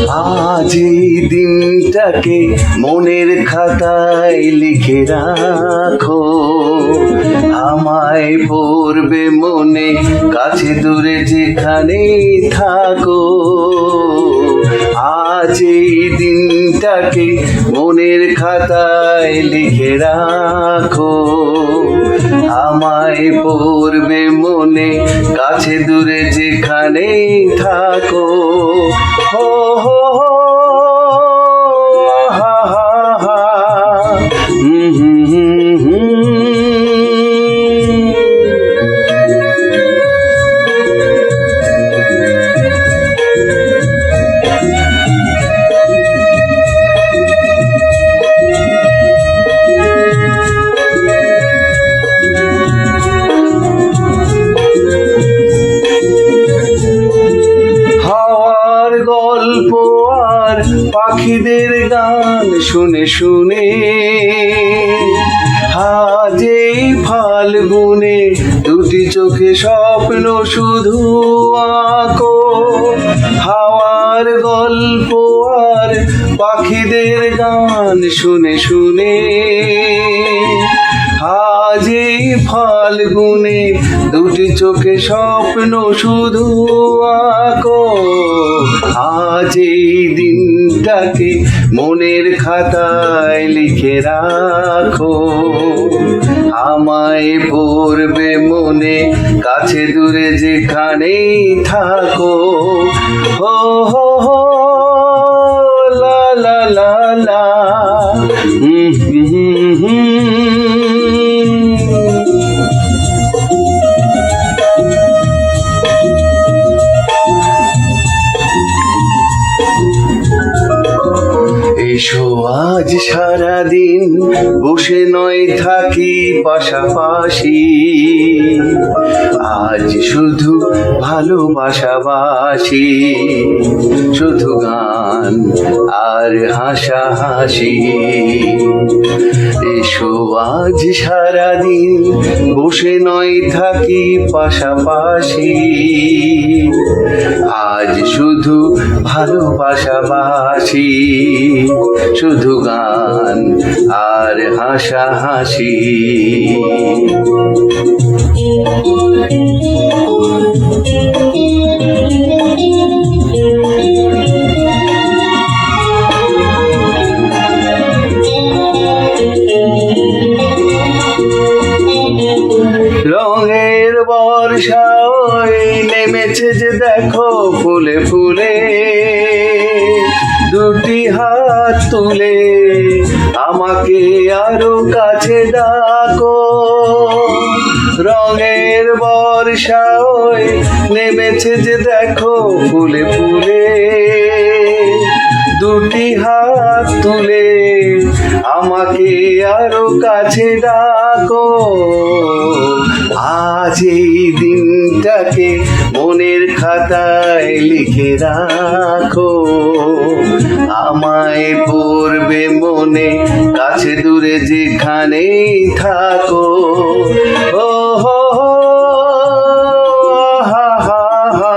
আজ এই দিনটাকে মনের খাতায় লিখে রাখো, আমায় পড়বে মনে, কাছে দূরে যেখানে থাকো। আজ এই দিনটাকে মনের খাতায় লিখে রাখো, আমায় পড়বে মনে, কাছে দূরে যেখানে থাকো। হো হো হো, হা হা হা, গল্প আর পাখিদের গান শুনে শুনে আজ এই ফাল্গুনে দুটি চোখে স্বপ্ন শুধু আঁকো। হাওয়ার গল্প আর পাখিদের গান শুনে শুনে আজ এই ফাল্গুনে দুটি চোখে স্বপ্ন শুধু আঁকো। আজ এই দিনটাকে মনের খাতায় লিখে রাখো, আমায় পড়বে মনে, কাছে দূরে যেখানেই থাকো। হো হো হো, লা লা লা লা, এসো আজ সারাদিন বসে নয় থাকি পাশাপাশি, আজ শুধু ভালোবাসাবাসি, শুধু গান আর হাসাহাসি। এসো আজ সারাদিন বসে নয় থাকি পাশাপাশি, আজ শুধু ভালোবাসাবাসি, শুধু গান আর হাসাহাসি। রঙের বর্ষা ওই নেমেছে যে দেখো ফুলে ফুলে, দুটি হাত তুলে আমাকে আরো কাছে ডাকো। রঙের বর্ষা ওই নেমেছে যে দেখো ফুলে ফুলে, দুটি হাত তুলে আমাকে আরো কাছে ডাকো। আজ এই দিনটাকে মনের খাতায় লিখে রাখো, আমায় পড়বে মনে, কাছে দূরে যেখানেই থাকো। ও হো হো, হা হা হা,